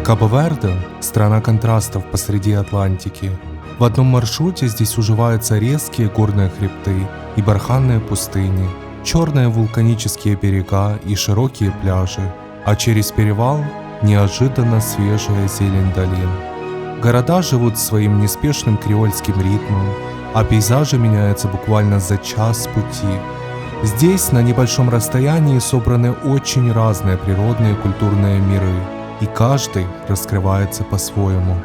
Кабо-Верде – страна контрастов посреди Атлантики. В одном маршруте здесь уживаются резкие горные хребты и барханные пустыни, черные вулканические берега и широкие пляжи, а через перевал – неожиданно свежая зелень долин. Города живут своим неспешным креольским ритмом, а пейзажи меняются буквально за час пути. Здесь на небольшом расстоянии собраны очень разные природные и культурные миры, и каждый раскрывается по-своему.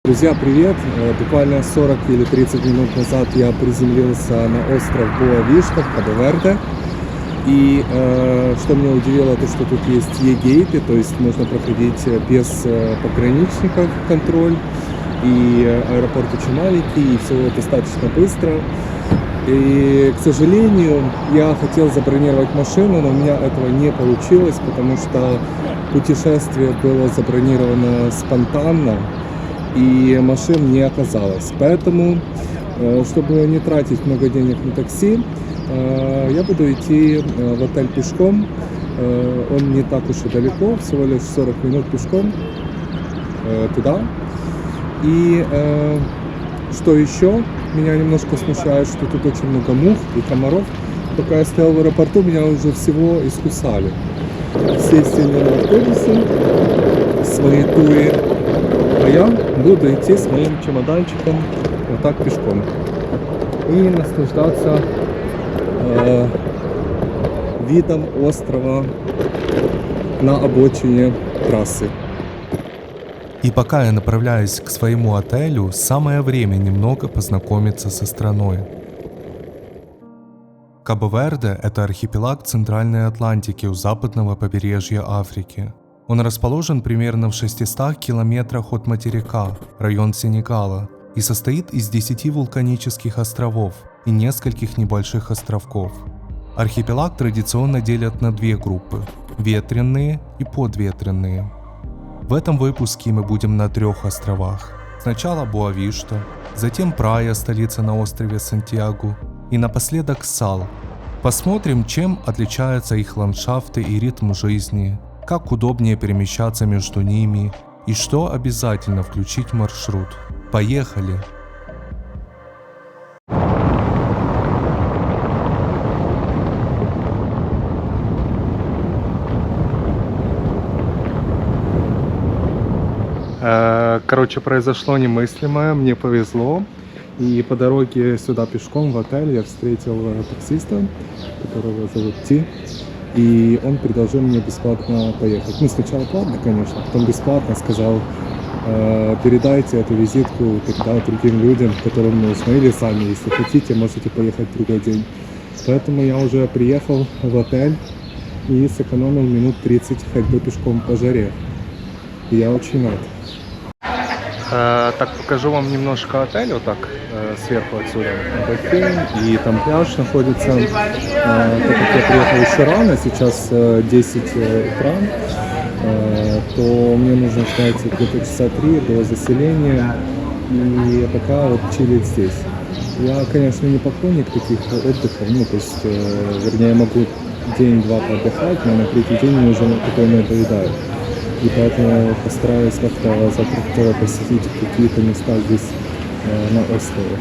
Друзья, привет! Буквально 40 или 30 минут назад я приземлился на остров Боа-Вишта в Кабо-Верде. И что меня удивило, то что тут есть e-гейты, то есть можно проходить без пограничников контроль. И аэропорт очень маленький, и все достаточно быстро. И, к сожалению, я хотел забронировать машину, но у меня этого не получилось, потому что путешествие было забронировано спонтанно, и машин не оказалось. Поэтому, чтобы не тратить много денег на такси, я буду идти в отель пешком. Он не так уж и далеко, всего лишь 40 минут пешком туда. И что еще меня немножко смущает, что тут очень много мух и комаров. Пока я стоял в аэропорту, меня уже всего искусали. Все сели на автобусы, свои туи, а я буду идти с моим чемоданчиком вот так пешком и наслаждаться видом острова на обочине трассы. И пока я направляюсь к своему отелю, самое время немного познакомиться со страной. Кабо-Верде – это архипелаг Центральной Атлантики у западного побережья Африки. Он расположен примерно в 600 километрах от материка, район Сенегала, и состоит из 10 вулканических островов и нескольких небольших островков. Архипелаг традиционно делят на две группы – ветреные и подветренные. В этом выпуске мы будем на 3 островах. Сначала Боа-Вишта, затем Прая, столица на острове Сантьяго, и напоследок Сал. Посмотрим, чем отличаются их ландшафты и ритм жизни, как удобнее перемещаться между ними и что обязательно включить в маршрут. Поехали! Короче, произошло немыслимое, мне повезло. И по дороге сюда пешком в отель я встретил таксиста, которого зовут Ти. И он предложил мне бесплатно поехать. Ну, сначала платно, конечно, потом бесплатно сказал, передайте эту визитку тогда другим людям, которым нужно. Или сами, если хотите, можете поехать в другой день. Поэтому я уже приехал в отель и сэкономил минут 30 ходьбы пешком по жаре. И я очень рад. Так, покажу вам немножко отель, вот так, сверху отсюда, бассейн, и там пляж находится. Так как я приехал еще рано, сейчас 10 утра, то мне нужно ждать где-то часа 3 до заселения, и пока вот чилить здесь. Я, конечно, не поклонник таких отдыхов, ну, то есть, вернее, я могу день-два поотдыхать, но на 3-й день мне уже такое надоедает. И поэтому постараюсь как-то завтра посетить какие-то места здесь на острове.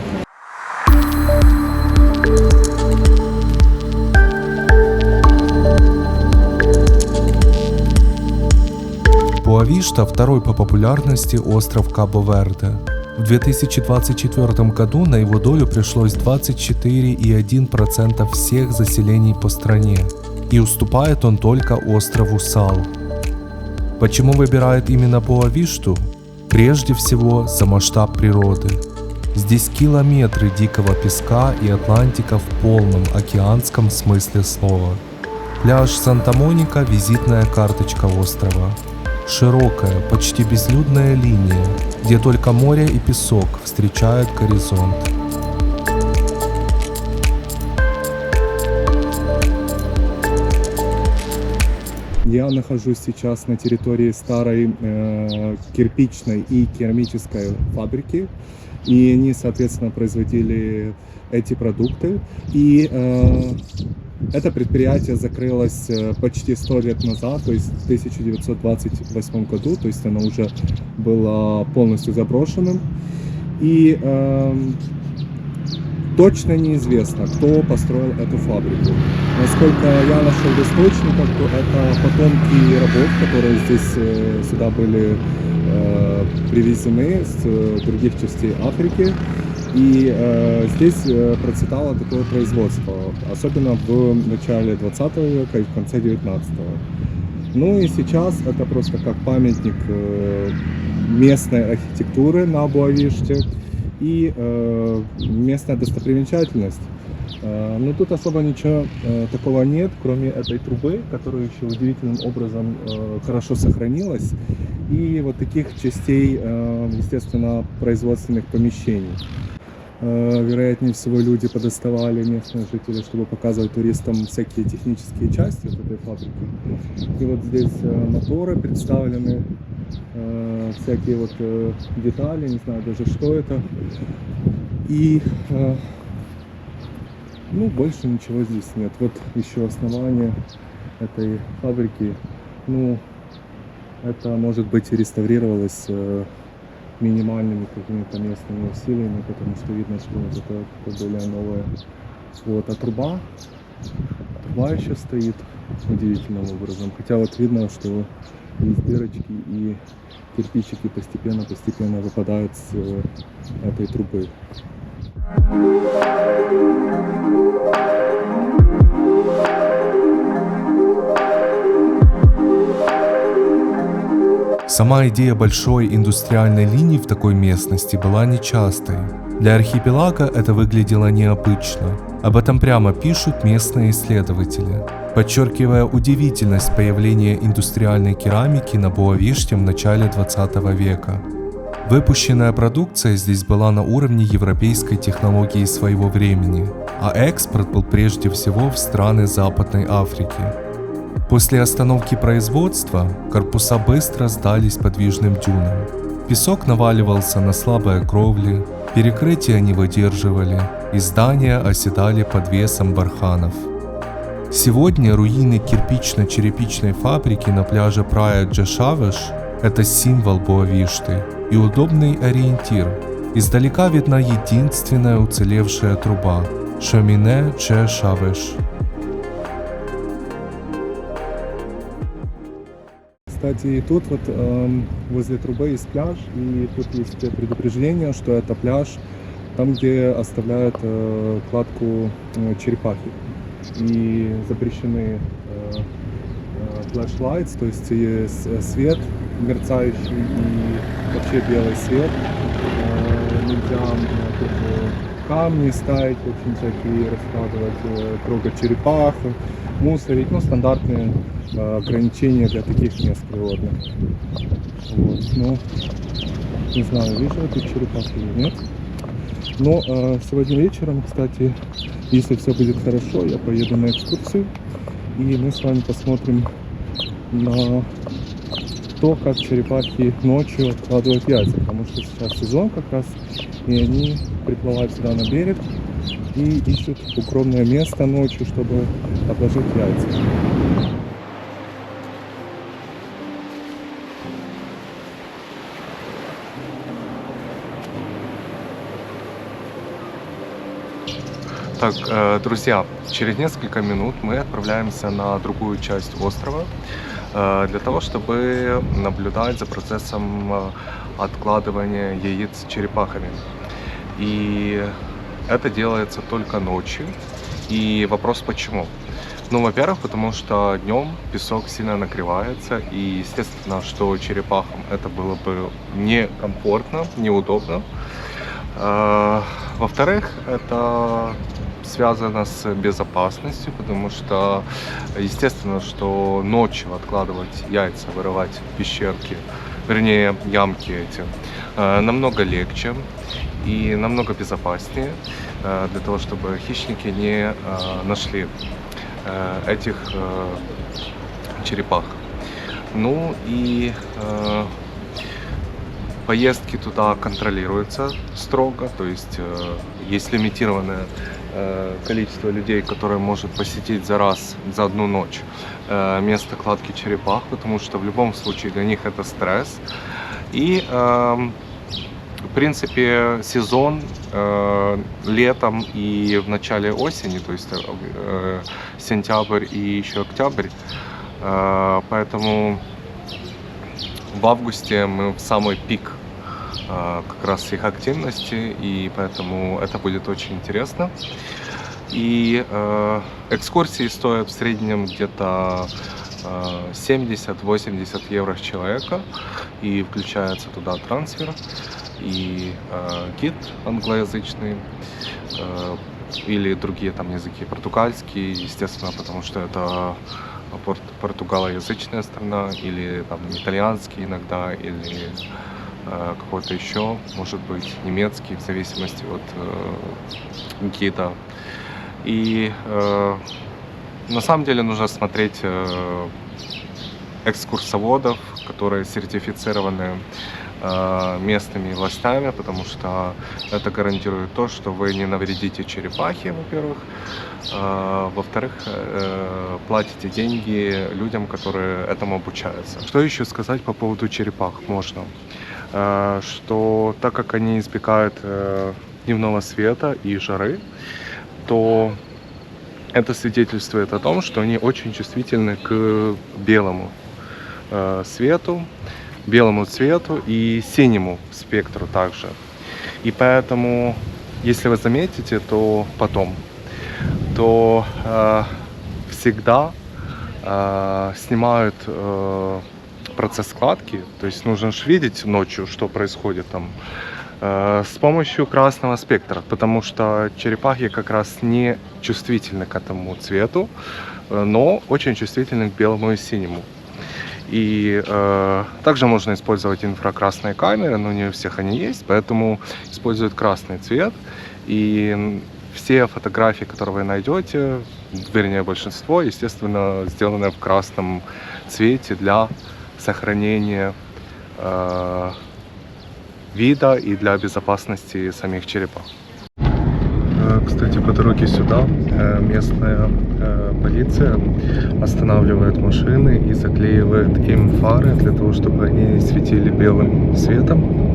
Боа-Вишта – второй по популярности остров Кабо-Верде. В 2024 году на его долю пришлось 24,1% всех заселений по стране, и уступает он только острову Сал. Почему выбирают именно Боа-Вишту? Прежде всего, за масштаб природы. Здесь километры дикого песка и Атлантика в полном океанском смысле слова. Пляж Санта-Моника – визитная карточка острова. Широкая, почти безлюдная линия, где только море и песок встречают горизонт. Я нахожусь сейчас на территории старой кирпичной и керамической фабрики, и они, соответственно, производили эти продукты. И Это предприятие закрылось почти 100 лет назад, то есть в 1928 году, то есть оно уже было полностью заброшенным. И точно неизвестно, кто построил эту фабрику. Насколько я нашел в источниках, то это потомки рабов, которые здесь сюда были привезены с других частей Африки. И здесь процветало такое производство, особенно в начале 20 века и в конце 19-го. Ну и сейчас это просто как памятник местной архитектуры на Боа-Виште и местная достопримечательность. Но тут особо ничего такого нет, кроме этой трубы, которая еще удивительным образом хорошо сохранилась, и вот таких частей, естественно, производственных помещений. Вероятнее всего, люди подоставали, местные жители, чтобы показывать туристам всякие технические части вот этой фабрики. И вот здесь моторы представлены, всякие вот детали, не знаю даже что это. И ну, больше ничего здесь нет. Вот еще основание этой фабрики. Ну, это, может быть, и реставрировалось минимальными какими-то местными усилиями, потому что видно, что вот это более новое. Вот, а труба еще стоит удивительным образом. Хотя вот видно, что есть дырочки и кирпичики постепенно выпадают с этой трубы. Сама идея большой индустриальной линии в такой местности была нечастой. Для архипелага это выглядело необычно. Об этом прямо пишут местные исследователи, подчеркивая удивительность появления индустриальной керамики на Боа-Виште в начале 20 века. Выпущенная продукция здесь была на уровне европейской технологии своего времени, а экспорт был прежде всего в страны Западной Африки. После остановки производства корпуса быстро сдались подвижным дюнам. Песок наваливался на слабые кровли, перекрытия не выдерживали, и здания оседали под весом барханов. Сегодня руины кирпично-черепичной фабрики на пляже Прая Дже Шавеш – это символ Боа-Вишты и удобный ориентир. Издалека видна единственная уцелевшая труба – Шамине Дже Шавеш. Кстати, и тут вот возле трубы есть пляж, и тут есть предупреждение, что это пляж, там, где оставляют кладку черепахи. И запрещены flashlights, то есть свет мерцающий и вообще белый свет. Нельзя тут камни ставить, очень всякие раскладывать, трогать черепах, мусорить, ну, стандартные ограничения для таких мест природных. Вот. Ну, не знаю, вижу я тут черепах или нет. Но сегодня вечером, кстати, если все будет хорошо, я поеду на экскурсию, и мы с вами посмотрим на то, как черепахи ночью откладывают яйца, потому что сейчас сезон как раз, и они приплывают сюда на берег и ищут укромное место ночью, чтобы отложить яйца. Так, друзья, через несколько минут мы отправляемся на другую часть острова для того, чтобы наблюдать за процессом откладывания яиц черепахами. И это делается только ночью. И вопрос почему? Ну, во-первых, потому что днем песок сильно нагревается, и естественно, что черепахам это было бы некомфортно, неудобно. Во-вторых, это связано с безопасностью, потому что, естественно, что ночью откладывать яйца, вырывать пещерки, вернее, ямки эти, намного легче и намного безопаснее для того, чтобы хищники не нашли этих черепах. Ну и поездки туда контролируются строго, то есть есть лимитированное количество людей, которые может посетить за раз, за одну ночь место кладки черепах, потому что в любом случае для них это стресс. И в принципе сезон летом и в начале осени, то есть сентябрь и еще октябрь, поэтому в августе мы в самый пик как раз их активности, и поэтому это будет очень интересно. И экскурсии стоят в среднем где-то 70-80 евро с человека, и включается туда трансфер и гид англоязычный или другие там языки, португальский, естественно, потому что это португалоязычная страна, или там итальянский иногда, или какой-то еще, может быть, немецкий, в зависимости от гида. И на самом деле нужно смотреть экскурсоводов, которые сертифицированы местными властями, потому что это гарантирует то, что вы не навредите черепахе, во-первых. Во-вторых, платите деньги людям, которые этому обучаются. Что еще сказать по поводу черепах можно? Что так как они избегают дневного света и жары, то это свидетельствует о том, что они очень чувствительны к белому свету, белому цвету и синему спектру также. И поэтому, если вы заметите, то потом, то всегда снимают процесс складки, то есть нужно же видеть ночью, что происходит там, с помощью красного спектра, потому что черепахи как раз не чувствительны к этому цвету, но очень чувствительны к белому и синему. И также можно использовать инфракрасные камеры, но не у всех они есть, поэтому используют красный цвет. И все фотографии, которые вы найдете, вернее большинство, естественно, сделаны в красном цвете для сохранения вида и для безопасности самих черепах. Кстати, по дороге сюда местная полиция останавливает машины и заклеивает им фары для того, чтобы они светили белым светом.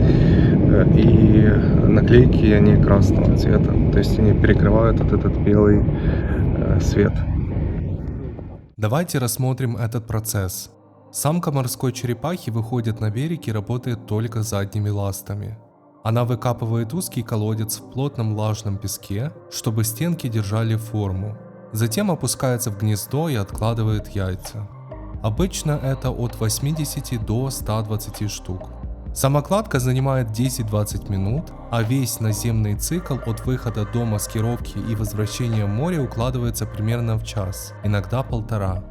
И наклейки они красного цвета, то есть они перекрывают вот этот белый свет. Давайте рассмотрим этот процесс. Самка морской черепахи выходит на берег и работает только задними ластами. Она выкапывает узкий колодец в плотном влажном песке, чтобы стенки держали форму. Затем опускается в гнездо и откладывает яйца. Обычно это от 80 до 120 штук. Самокладка занимает 10-20 минут, а весь наземный цикл от выхода до маскировки и возвращения в море укладывается примерно в час, иногда полтора.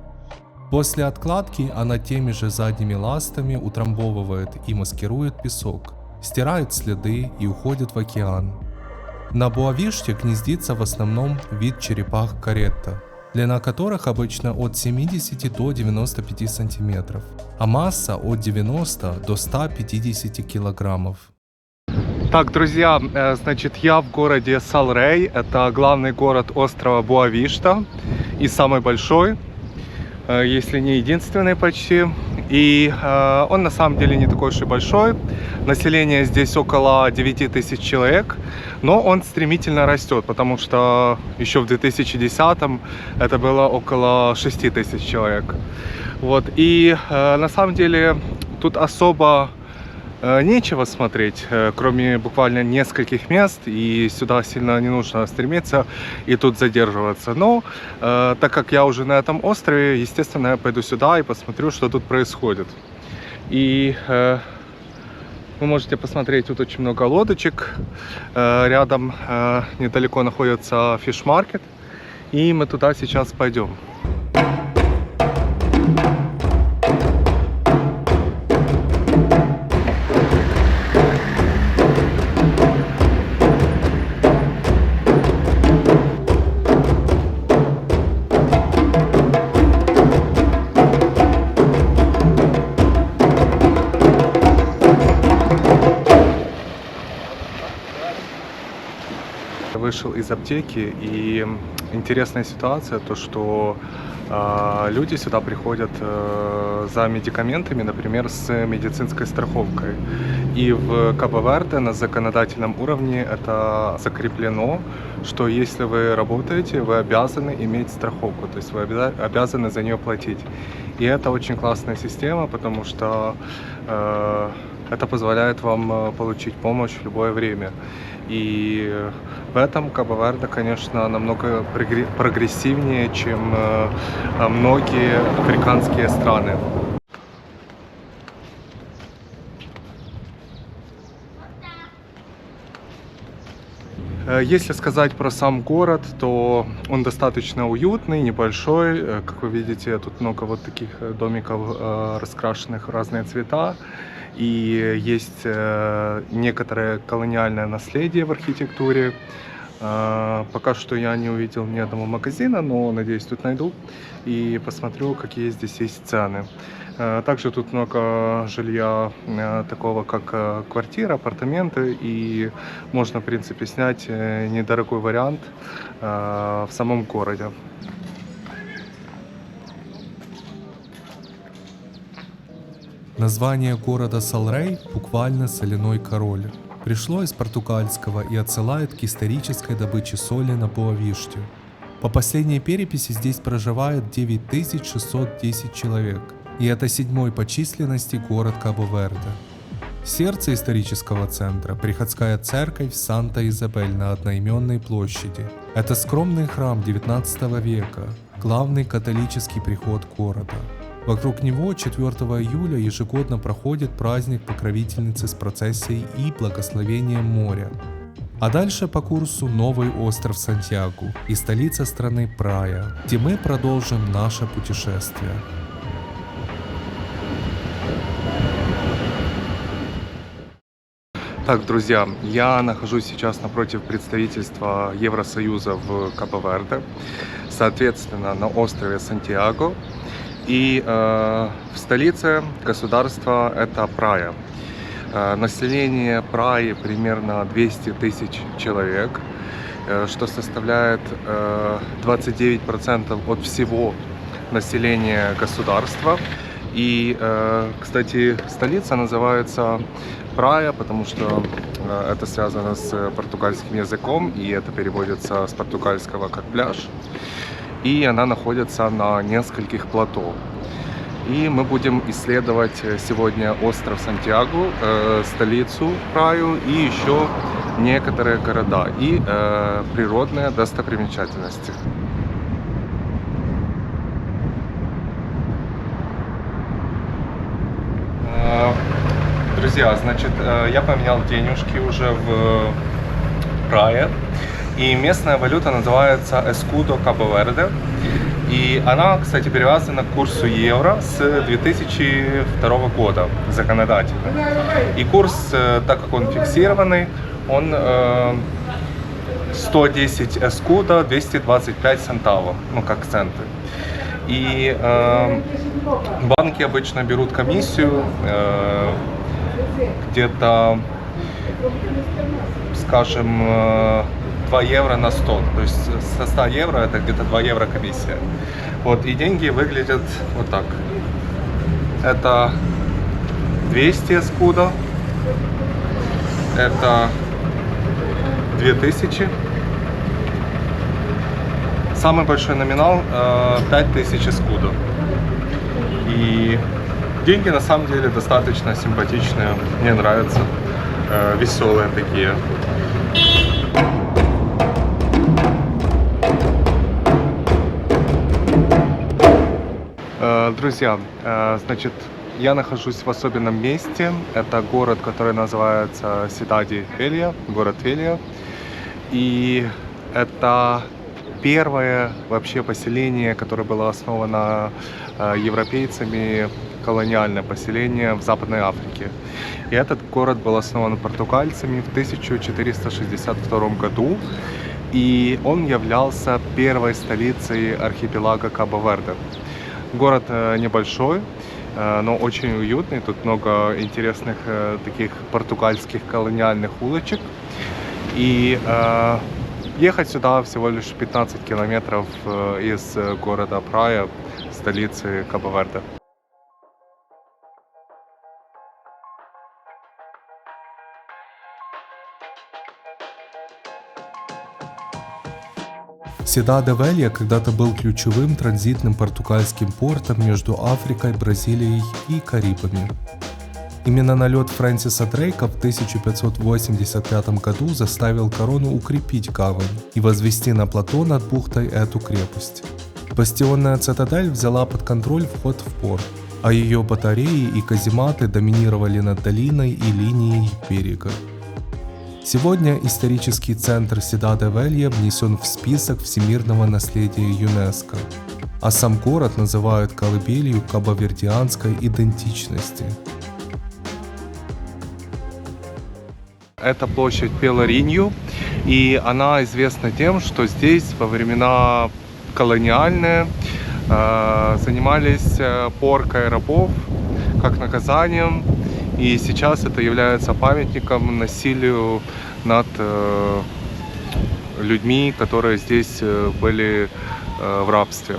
После откладки она теми же задними ластами утрамбовывает и маскирует песок, стирает следы и уходит в океан. На Боа-Виште гнездится в основном вид черепах каретта, длина которых обычно от 70 до 95 сантиметров, а масса от 90 до 150 килограммов. Так, друзья, значит, я в городе Сал-Рей, это главный город острова Боа-Вишта и самый большой, если не единственный почти. И он на самом деле не такой уж и большой. Население здесь около 9000 человек, но он стремительно растет, потому что еще в 2010-м это было около 6000 человек. Вот. И на самом деле тут особо нечего смотреть, кроме буквально нескольких мест, и сюда сильно не нужно стремиться и тут задерживаться. Но так как я уже на этом острове, естественно, я пойду сюда и посмотрю, что тут происходит. И вы можете посмотреть, тут очень много лодочек. Рядом недалеко находится фиш-маркет, и мы туда сейчас пойдем. вышел из аптеки, и интересная ситуация, то что люди сюда приходят за медикаментами, например, с медицинской страховкой. И в Кабо-Верде на законодательном уровне это закреплено, что если вы работаете, вы обязаны иметь страховку, то есть вы обязаны за нее платить. И это очень классная система, потому что это позволяет вам получить помощь в любое время. И в этом Кабо-Верде, конечно, намного прогрессивнее, чем многие африканские страны. Если сказать про сам город, то он достаточно уютный, небольшой. Как вы видите, тут много вот таких домиков, раскрашенных в разные цвета. И есть некоторое колониальное наследие в архитектуре. Пока что я не увидел ни одного магазина, но надеюсь, тут найду и посмотрю, какие здесь есть цены. Также тут много жилья такого, как квартира, апартаменты, и можно, в принципе, снять недорогой вариант в самом городе. Название города Салрей буквально «соляной король». Пришло из португальского и отсылает к исторической добыче соли на Боа-Виште. По последней переписи здесь проживает 9610 человек, и это 7-й по численности город Кабо-Верде. Сердце исторического центра – приходская церковь Санта-Изабель на одноименной площади. Это скромный храм 19 века, главный католический приход города. Вокруг него 4 июля ежегодно проходит праздник покровительницы с процессией и благословением моря. А дальше по курсу новый остров Сантьяго и столица страны Прая, где мы продолжим наше путешествие. Так, друзья, я нахожусь сейчас напротив представительства Евросоюза в Кабо-Верде, соответственно, на острове Сантьяго. И в столице государства это Прая. Население Праи примерно 200 тысяч человек, что составляет 29% от всего населения государства. И, кстати, столица называется Прая, потому что это связано с португальским языком, и это переводится с португальского как пляж. И она находится на нескольких плато. И мы будем исследовать сегодня остров Сантьяго, столицу Праю и еще некоторые города и природные достопримечательности. Друзья, значит, я поменял денежки уже в Прае. И местная валюта называется Escudo Кабо-Верде. И она, кстати, привязана к курсу евро с 2002 года законодательно. И курс, так как он фиксированный, он 110 эскуда, 225 центавов, ну как центы. И банки обычно берут комиссию где-то, скажем, 2 евро на 100, то есть со 100 евро это где-то 2 евро комиссия. Вот, и деньги выглядят вот так. Это 200 эскуда, это 2000, самый большой номинал 5000 эскуда. И деньги на самом деле достаточно симпатичные, мне нравятся, веселые такие. Друзья, значит, я нахожусь в особенном месте. Это город, который называется Сидади Велия, город Велия. И это первое вообще поселение, которое было основано европейцами, колониальное поселение в Западной Африке. И этот город был основан португальцами в 1462 году. И он являлся первой столицей архипелага Кабо-Верде. Город небольшой, но очень уютный. Тут много интересных таких португальских колониальных улочек. И Ехать сюда всего лишь 15 километров из города Прая, столицы Кабо-Верде. Сидад-де-Велья когда-то был ключевым транзитным португальским портом между Африкой, Бразилией и Карибами. Именно налет Фрэнсиса Дрейка в 1585 году заставил корону укрепить гавань и возвести на плато над бухтой эту крепость. Бастионная цитадель взяла под контроль вход в порт, а ее батареи и казематы доминировали над долиной и линией берега. Сегодня исторический центр Сидад-де-Велья внесен в список всемирного наследия ЮНЕСКО, а сам город называют колыбелью кабовердианской идентичности. Это площадь Пеларинью, и она известна тем, что здесь во времена колониальные занимались поркой рабов как наказанием, и сейчас это является памятником насилию над людьми, которые здесь были в рабстве.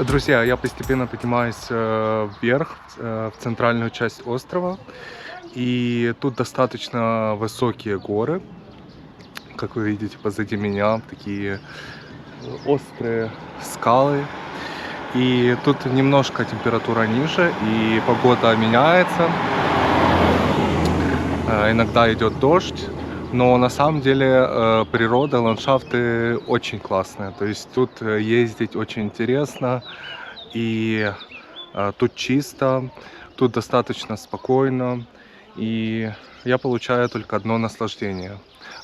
Друзья, я постепенно поднимаюсь вверх, в центральную часть острова. И тут достаточно высокие горы. Как вы видите позади меня, такие острые скалы. И тут немножко температура ниже, и погода меняется. Иногда идет дождь. Но на самом деле природа, ландшафты очень классные. То есть тут ездить очень интересно. И тут чисто, тут достаточно спокойно. И я получаю только одно наслаждение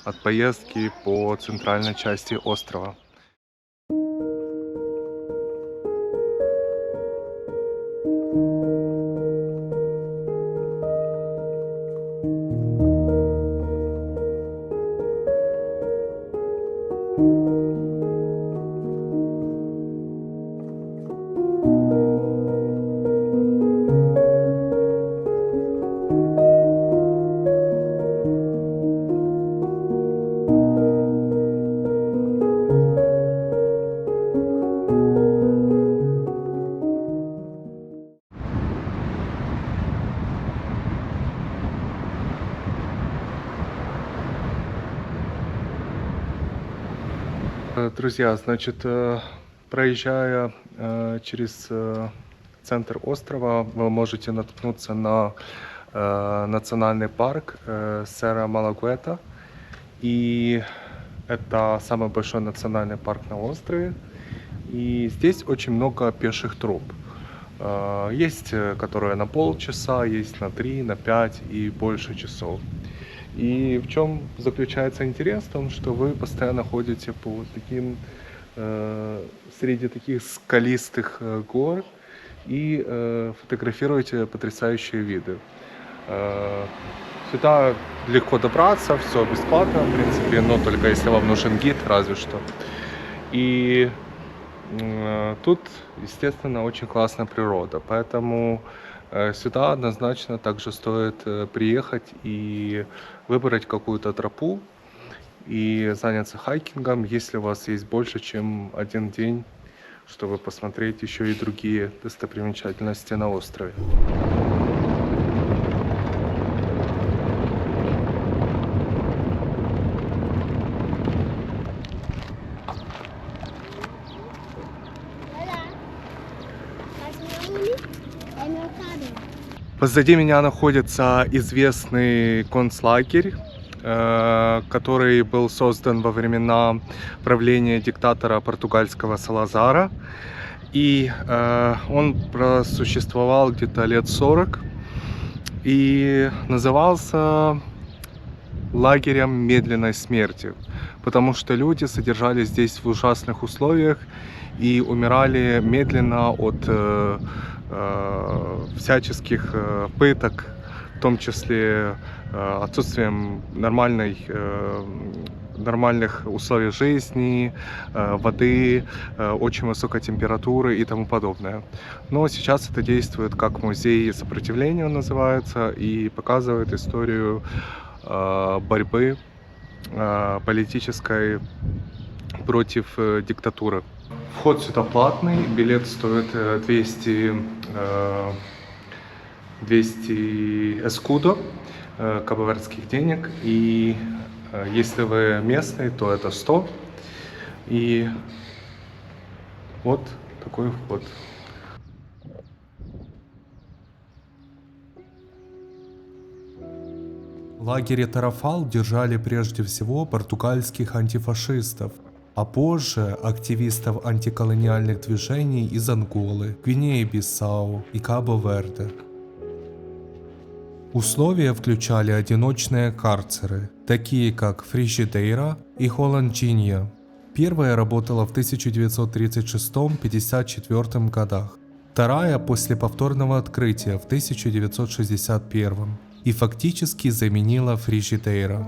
от поездки по центральной части острова. Друзья, значит, проезжая через центр острова, вы можете наткнуться на национальный парк Серра-Малагуэта. И это самый большой национальный парк на острове. И здесь очень много пеших троп. Есть, которые на полчаса, есть на 3, на 5 и больше часов. И в чем заключается интерес? В том, что вы постоянно ходите по вот таким, среди таких скалистых гор и фотографируете потрясающие виды. Сюда легко добраться, все бесплатно, в принципе, но только если вам нужен гид, разве что. И тут, естественно, очень классная природа, поэтому сюда однозначно также стоит приехать и выбрать какую-то тропу и заняться хайкингом, если у вас есть больше, чем один день, чтобы посмотреть еще и другие достопримечательности на острове. Позади меня находится известный концлагерь который был создан во времена правления диктатора португальского Салазара. И он просуществовал где-то лет 40 и назывался лагерем медленной смерти, потому что люди содержались здесь в ужасных условиях и умирали медленно от всяческих пыток, в том числе отсутствием нормальных условий жизни, воды, очень высокой температуры и тому подобное. Но сейчас это действует как музей сопротивления, он называется, и показывает историю борьбы политической против диктатуры. Вход сюда платный, билет стоит 200 эскудо, кабовердских денег, и если вы местный, то это 100, и вот такой вход. В лагере Тарафал держали прежде всего португальских антифашистов, а позже активистов антиколониальных движений из Анголы, Гвинеи-Бисау и Кабо-Верде. Условия включали одиночные карцеры, такие как Фрижидейра и Холанджинья. Первая работала в 1936-54 годах, вторая после повторного открытия в 1961 и фактически заменила Фрижидейра.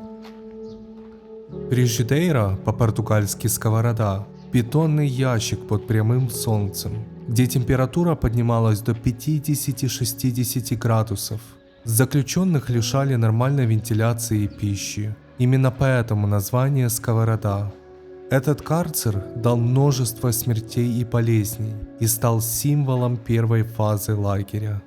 Фрижидейра, по-португальски сковорода, бетонный ящик под прямым солнцем, где температура поднималась до 50-60 градусов. Заключенных лишали нормальной вентиляции и пищи. Именно поэтому название сковорода. Этот карцер дал множество смертей и болезней и стал символом первой фазы лагеря.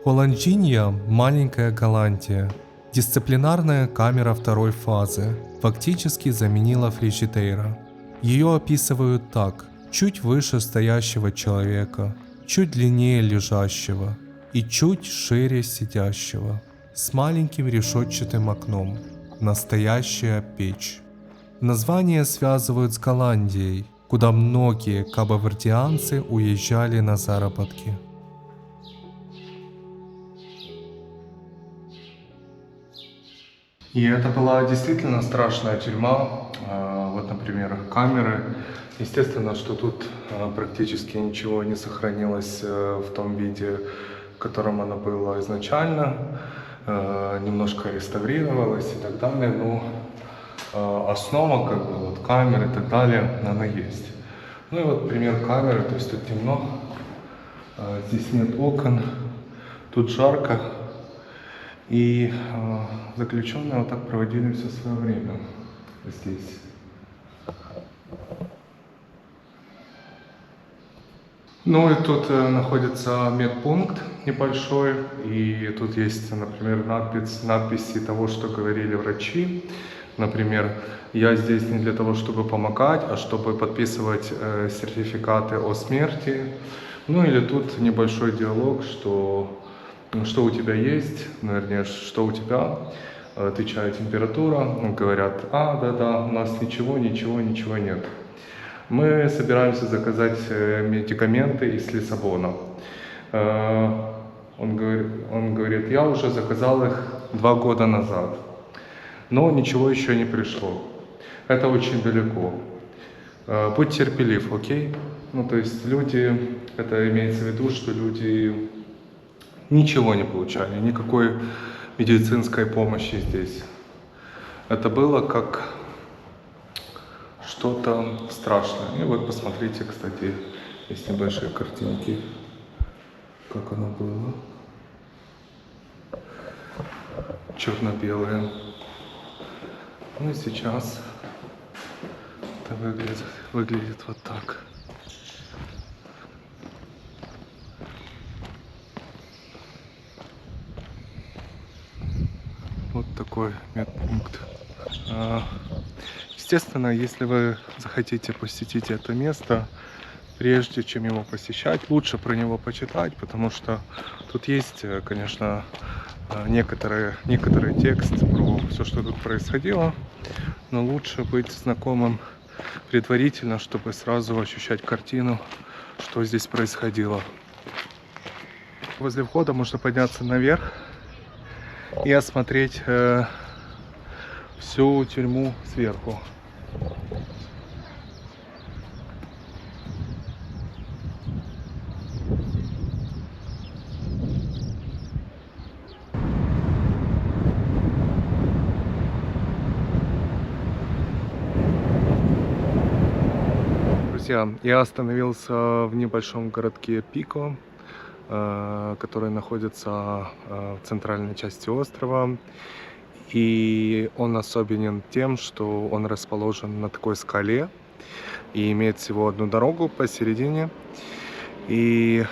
Холанджинья – маленькая Голландия. Дисциплинарная камера второй фазы фактически заменила Фрижидейра. Ее описывают так: чуть выше стоящего человека, чуть длиннее лежащего и чуть шире сидящего, с маленьким решетчатым окном. Настоящая печь. Название связывают с Голландией, куда многие кабовердианцы уезжали на заработки. И это была действительно страшная тюрьма. Вот, например, камеры. Естественно, что тут практически ничего не сохранилось в том виде, в котором оно было изначально. Немножко реставрировалось и так далее. Но основа, как бы, вот камеры и так далее, она есть. Ну и вот пример камеры. То есть тут темно, здесь нет окон, тут жарко. И заключенные вот так проводили все свое время здесь. Ну и тут находится медпункт небольшой, и тут есть, например, надписи того, что говорили врачи. Например, я здесь не для того, чтобы помогать, а чтобы подписывать сертификаты о смерти. Ну или тут небольшой диалог, что у тебя есть, наверное, что у тебя, отвечает температура, говорят, да, у нас ничего нет. Мы собираемся заказать медикаменты из Лиссабона. Он говорит, я уже заказал их 2 года назад, но ничего еще не пришло. Это очень далеко. Будь терпелив, окей? Ну, то есть люди, это имеется в виду, что люди ничего не получали, никакой медицинской помощи здесь. Это было как что-то страшное. И вот посмотрите, кстати, есть небольшие картинки, как оно было. Черно-белые. Ну и сейчас это выглядит вот так. Вот такой медпункт. Естественно, если вы захотите посетить это место, прежде чем его посещать, лучше про него почитать, потому что тут есть, конечно, некоторый текст про все, что тут происходило, но лучше быть знакомым предварительно, чтобы сразу ощущать картину, что здесь происходило. Возле входа можно подняться наверх и осмотреть всю тюрьму сверху. Друзья, я остановился в небольшом городке Пико, который находится в центральной части острова. И он особенен тем, что он расположен на такой скале и имеет всего одну дорогу посередине. И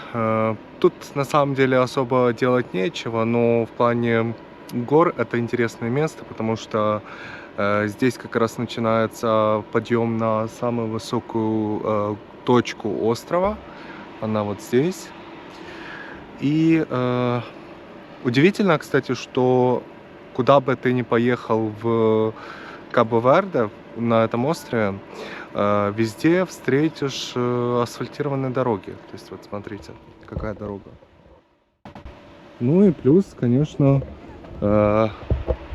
тут на самом деле особо делать нечего, но в плане гор это интересное место, потому что здесь как раз начинается подъем на самую высокую точку острова. Она вот здесь. И удивительно, кстати, что куда бы ты ни поехал в Кабо-Верде, на этом острове, везде встретишь асфальтированные дороги. То есть вот смотрите, какая дорога. Ну и плюс, конечно,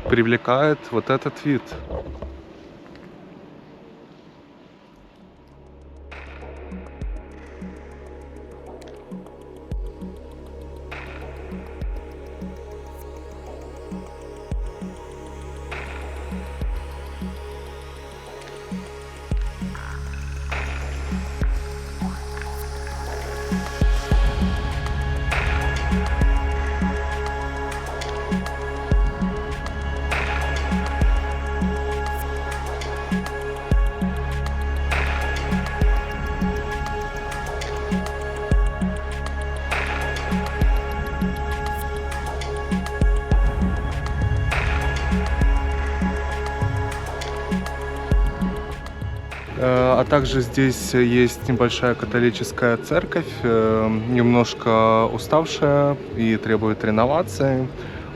привлекает вот этот вид. А также здесь есть небольшая католическая церковь, немножко уставшая и требует реновации,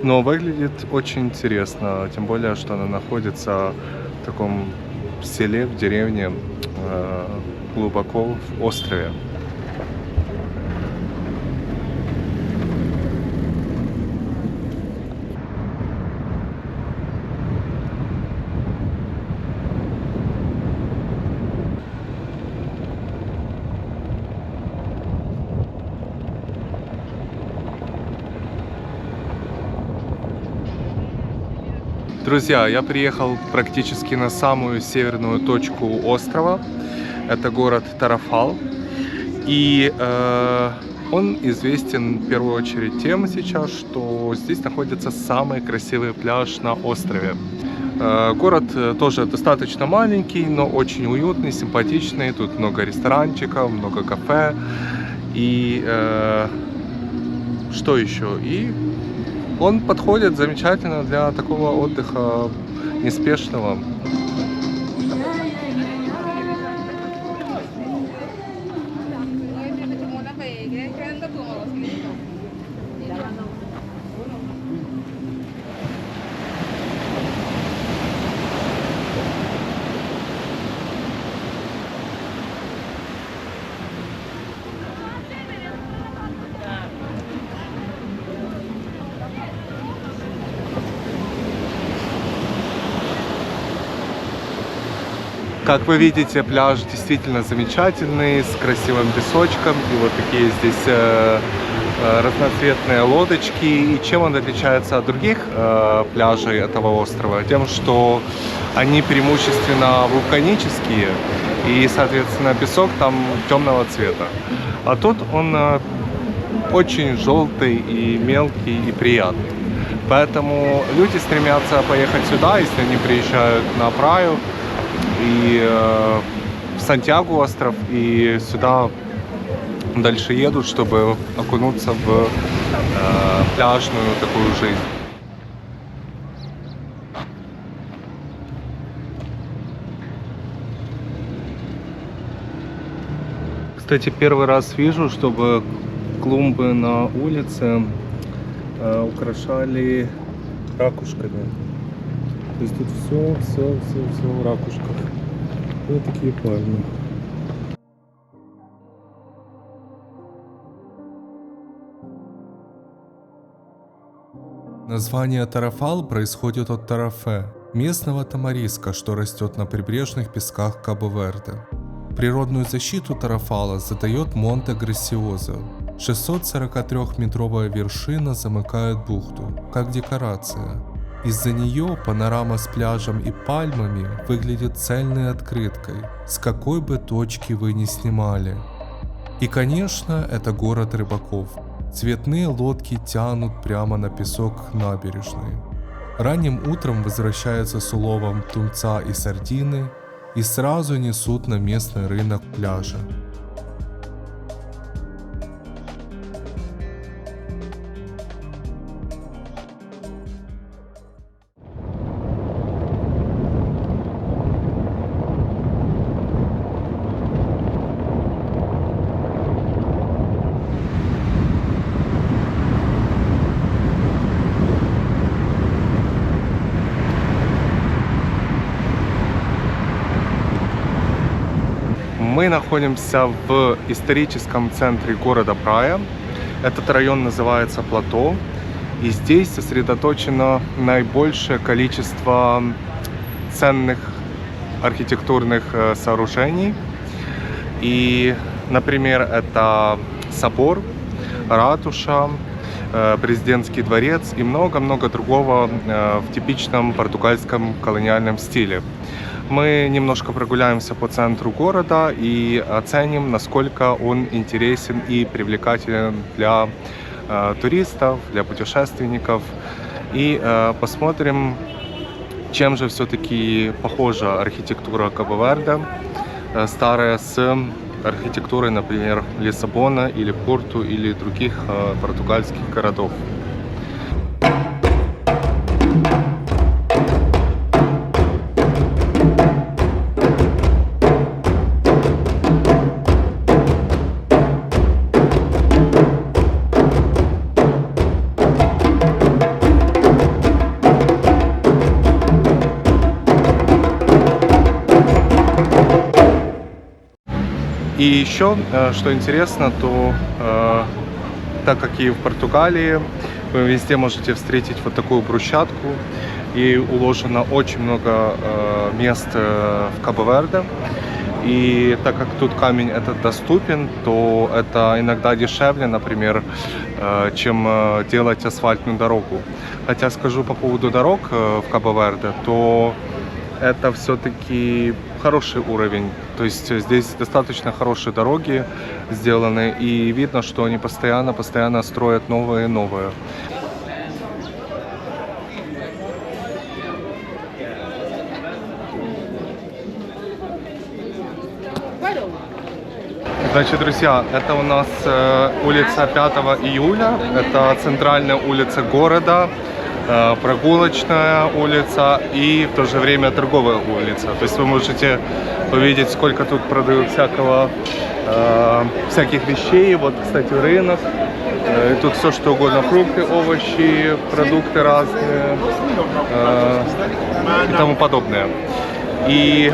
но выглядит очень интересно, тем более, что она находится в таком селе, в деревне, глубоко в острове. Друзья, я приехал практически на самую северную точку острова. Это город Тарафал. И он известен в первую очередь тем сейчас, что здесь находится самый красивый пляж на острове. Город тоже достаточно маленький, но очень уютный, симпатичный. Тут много ресторанчиков, много кафе. И что еще? И он подходит замечательно для такого отдыха неспешного. Как вы видите, пляж действительно замечательный, с красивым песочком. И вот такие здесь разноцветные лодочки. И чем он отличается от других пляжей этого острова? Тем, что они преимущественно вулканические. И, соответственно, песок там темного цвета. А тут он очень желтый и мелкий и приятный. Поэтому люди стремятся поехать сюда, если они приезжают на Праю. И в Сантьяго остров, и сюда дальше едут, чтобы окунуться в пляжную такую жизнь. Кстати, первый раз вижу, чтобы клумбы на улице украшали ракушками. То есть тут все в ракушках. Вот такие пальмы. Название тарафал происходит от тарафе, местного тамариска, что растет на прибрежных песках Кабо-Верде. Природную защиту тарафала задает Монте-Грасиоза. 643-метровая вершина замыкает бухту, как декорация. Из-за нее панорама с пляжем и пальмами выглядит цельной открыткой, с какой бы точки вы ни снимали. И, конечно, это город рыбаков. Цветные лодки тянут прямо на песок набережной. Ранним утром возвращаются с уловом тунца и сардины и сразу несут на местный рынок пляжа. Мы находимся в историческом центре города Прая. Этот район называется Плато. И здесь сосредоточено наибольшее количество ценных архитектурных сооружений. И, например, это собор, ратуша, президентский дворец и много-много другого в типичном португальском колониальном стиле. Мы немножко прогуляемся по центру города и оценим, насколько он интересен и привлекателен для туристов, для путешественников. И посмотрим, чем же все-таки похожа архитектура Кабо-Верде, старая с архитектурой, например, Лиссабона или Порту или других португальских городов. И еще, что интересно, то так как и в Португалии, вы везде можете встретить вот такую брусчатку, и уложено очень много мест в Кабо-Верде. И так как тут камень этот доступен, то это иногда дешевле, например, чем делать асфальтную дорогу. Хотя скажу по поводу дорог в Кабо-Верде, то это все-таки хороший уровень. То есть здесь достаточно хорошие дороги сделаны, и видно, что они постоянно строят новые и новые. Значит, друзья, это у нас улица 5 июля, это центральная улица города, прогулочная улица и в то же время торговая улица. То есть вы можете увидеть, сколько тут продают всяких вещей. Вот, кстати, рынок. Тут все что угодно, фрукты, овощи, продукты разные и тому подобное. И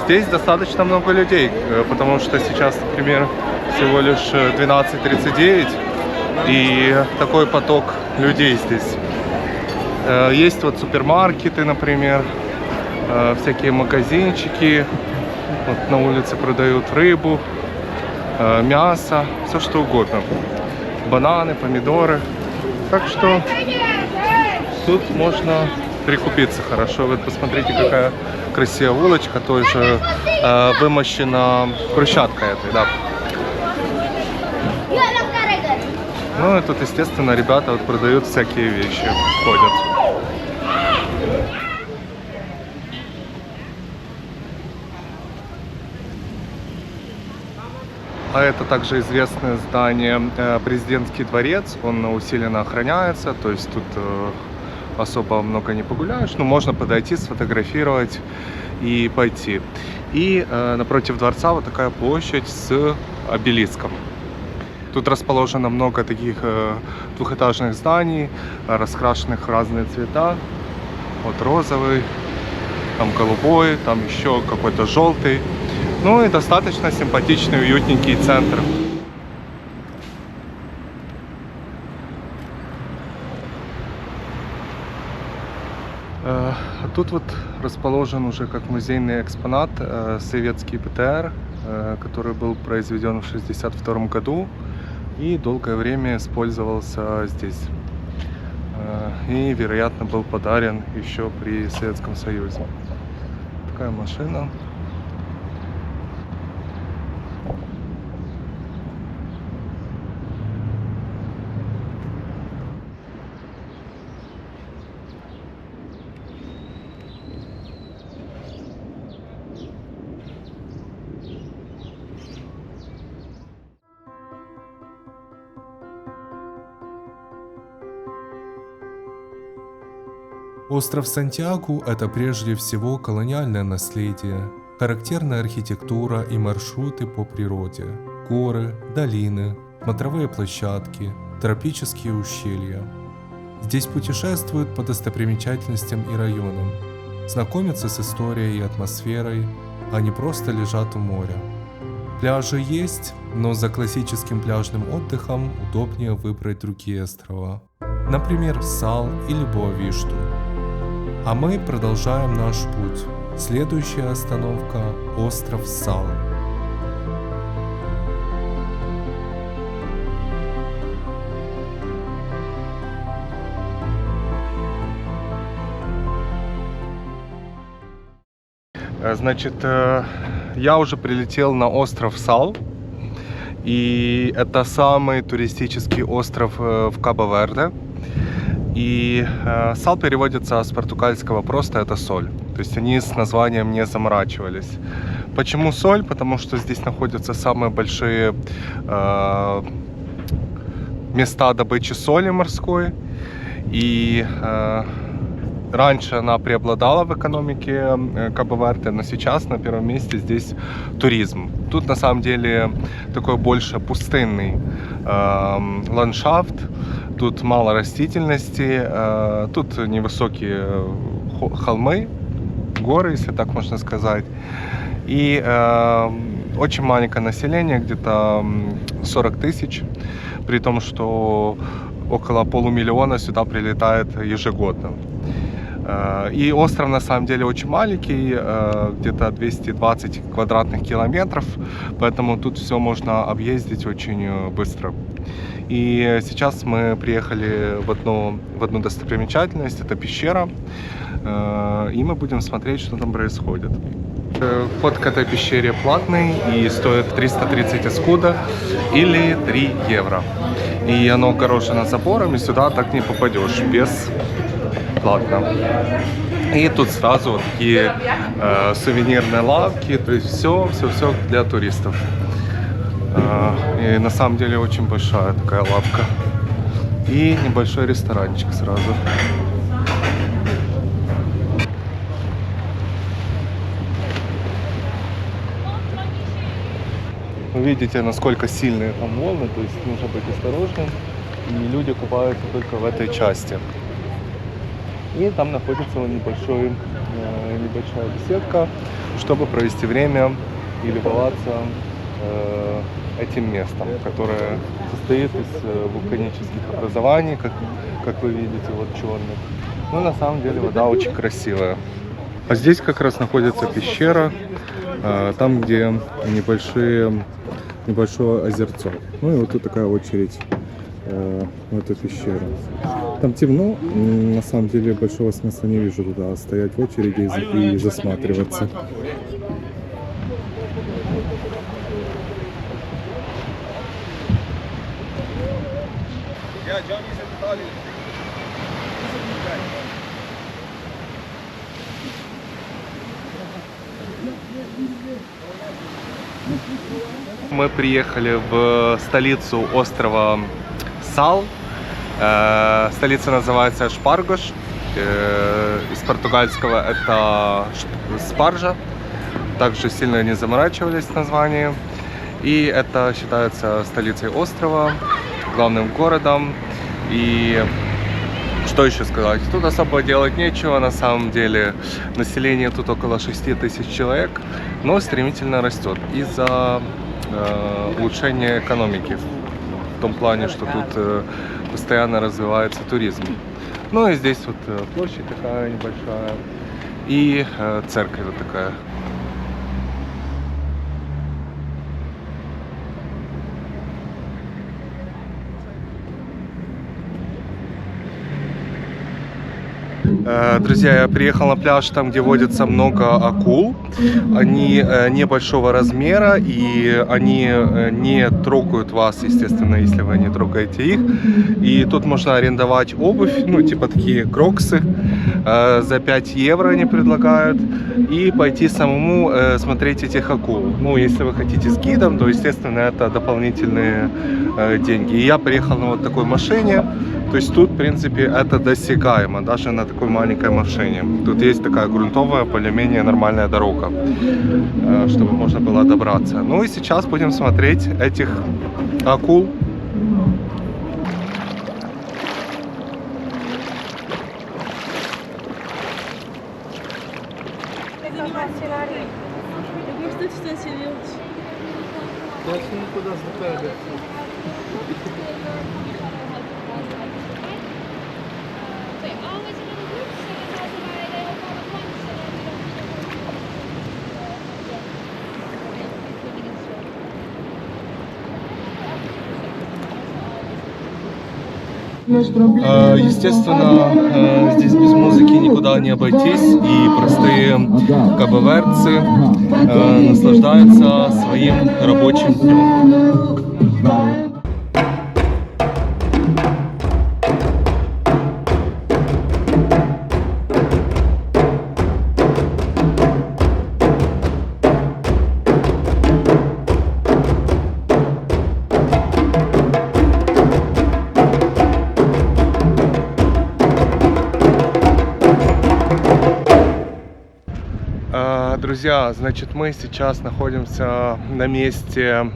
здесь достаточно много людей, потому что сейчас, например, всего лишь 12:39, и такой поток людей здесь. Есть вот супермаркеты, например, всякие магазинчики. Вот на улице продают рыбу, мясо, все что угодно. Бананы, помидоры. Так что тут можно прикупиться хорошо. Вот посмотрите, какая красивая улочка, тоже вымощена брусчаткой этой, да. Ну и тут, естественно, ребята вот продают всякие вещи, ходят. А это также известное здание, президентский дворец, он усиленно охраняется, то есть тут особо много не погуляешь, но можно подойти, сфотографировать и пойти. И напротив дворца вот такая площадь с обелиском. Тут расположено много таких двухэтажных зданий, раскрашенных в разные цвета. Вот розовый, там голубой, там еще какой-то желтый. Ну и достаточно симпатичный, уютненький центр. А тут вот расположен уже как музейный экспонат советский БТР, который был произведен в 1962 году и долгое время использовался здесь. И, вероятно, был подарен еще при Советском Союзе. Такая машина. Остров Сантьяго – это прежде всего колониальное наследие, характерная архитектура и маршруты по природе, горы, долины, смотровые площадки, тропические ущелья. Здесь путешествуют по достопримечательностям и районам, знакомятся с историей и атмосферой, а не просто лежат у моря. Пляжи есть, но за классическим пляжным отдыхом удобнее выбрать другие острова, например, Сал или Боа-Вишту. А мы продолжаем наш путь. Следующая остановка – остров Сал. Значит, я уже прилетел на остров Сал. И это самый туристический остров в Кабо-Верде. И Сал переводится с португальского просто это соль. То есть они с названием не заморачивались. Почему соль? Потому что здесь находятся самые большие места добычи соли морской. И раньше она преобладала в экономике Кабо-Верде, но сейчас на первом месте здесь туризм. Тут на самом деле такой больше пустынный ландшафт. Тут мало растительности, тут невысокие холмы, горы, если так можно сказать. И очень маленькое население, где-то 40 тысяч, при том, что около полумиллиона сюда прилетает ежегодно. И остров на самом деле очень маленький, где-то 220 квадратных километров, поэтому тут все можно объездить очень быстро. И сейчас мы приехали в одну достопримечательность, это пещера, и мы будем смотреть, что там происходит. Вход к этой пещере платный и стоит 330 эскуда или 3 евро. И оно огорожено забором, и сюда так не попадешь бесплатно. И тут сразу вот такие сувенирные лавки, то есть все для туристов. И на самом деле очень большая такая лавка. И небольшой ресторанчик сразу. Вы видите, насколько сильные там волны, то есть нужно быть осторожным. И люди купаются только в этой части. И там находится небольшая беседка, чтобы провести время и любоваться этим местом, которое состоит из вулканических образований, как вы видите, вот черных. Но на самом деле вода очень красивая. А здесь как раз находится пещера, там где небольшое озерцо. Ну и вот тут такая очередь в эту пещеру. Там темно, на самом деле большого смысла не вижу туда стоять в очереди и засматриваться. Мы приехали в столицу острова Сал. Столица называется Шпаргош. из португальского это спаржа. Также сильно не заморачивались с названием. И это считается столицей острова, главным городом. И что еще сказать? Тут особо делать нечего, на самом деле. Население тут около 6 тысяч человек, но стремительно растет из-за улучшения экономики. В том плане, что тут постоянно развивается туризм. Ну и здесь вот площадь такая небольшая и церковь вот такая. Друзья, я приехал на пляж, там, где водится много акул. Они небольшого размера, и они не трогают вас, естественно, если вы не трогаете их. И тут можно арендовать обувь, ну, типа такие кроксы, за 5 евро они предлагают. И пойти самому смотреть этих акул. Ну, если вы хотите с гидом, то, естественно, это дополнительные деньги. И я приехал на вот такой машине. То есть тут, в принципе, это досягаемо, даже на такой маленькой машине. Тут есть такая грунтовая, более-менее нормальная дорога, чтобы можно было добраться. Ну и сейчас будем смотреть этих акул. Естественно, здесь без музыки никуда не обойтись, и простые кабоверцы наслаждаются своим рабочим днем. Друзья, значит, мы сейчас находимся на месте,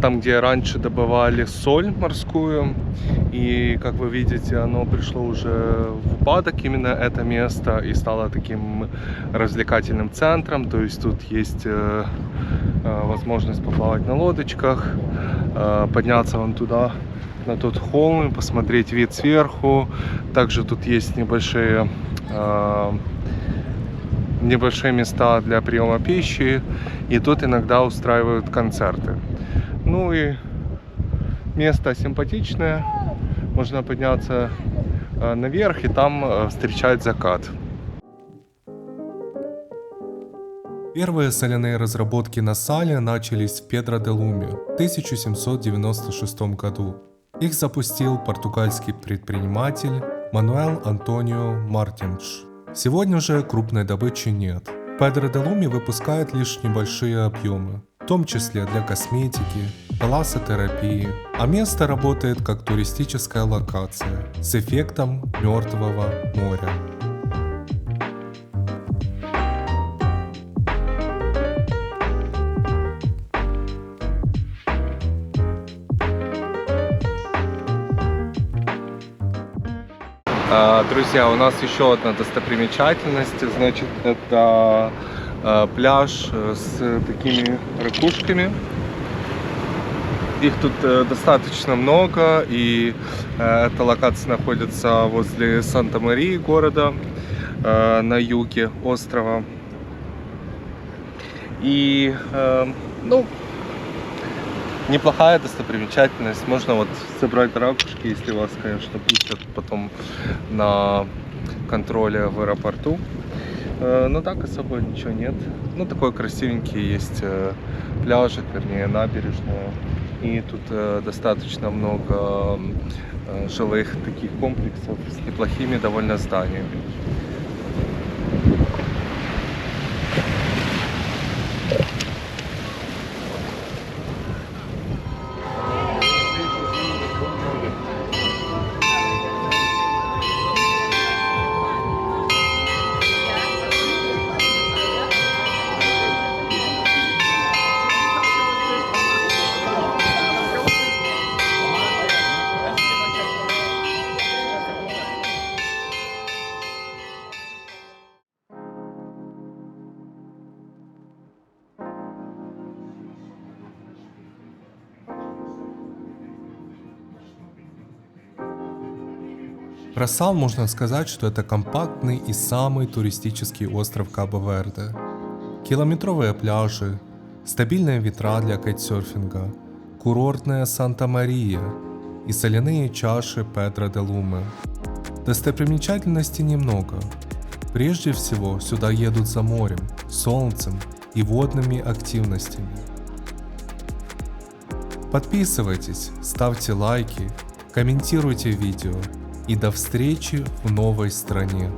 там, где раньше добывали соль морскую. И, как вы видите, оно пришло уже в упадок, именно это место, и стало таким развлекательным центром. То есть тут есть возможность поплавать на лодочках, подняться вон туда, на тот холм, и посмотреть вид сверху. Также тут есть небольшие места для приема пищи, и тут иногда устраивают концерты. Ну и место симпатичное, можно подняться наверх и там встречать закат. Первые соляные разработки на сале начались в Педро-де-Луме в 1796 году. Их запустил португальский предприниматель Мануэл Антонио Мартинш. Сегодня же крупной добычи нет. Педро-де-Луме выпускает лишь небольшие объемы, в том числе для косметики, талассотерапии, а место работает как туристическая локация с эффектом мертвого моря. Друзья, у нас еще одна достопримечательность, значит, это пляж с такими ракушками. Их тут достаточно много, и эта локация находится возле Санта-Марии, города, на юге острова. И, ну, неплохая достопримечательность. Можно вот собрать ракушки, если вас, конечно, пустят потом на контроле в аэропорту. Но так особо ничего нет. Ну, такой красивенький есть пляжик, вернее, набережная. И тут достаточно много жилых таких комплексов с неплохими довольно зданиями. Про Сал можно сказать, что это компактный и самый туристический остров Кабо-Верде. Километровые пляжи, стабильные ветра для кайтсерфинга, курортная Санта-Мария и соляные чаши Педро-де-Луме. Достопримечательностей немного. Прежде всего, сюда едут за морем, солнцем и водными активностями. Подписывайтесь, ставьте лайки, комментируйте видео и до встречи в новой стране.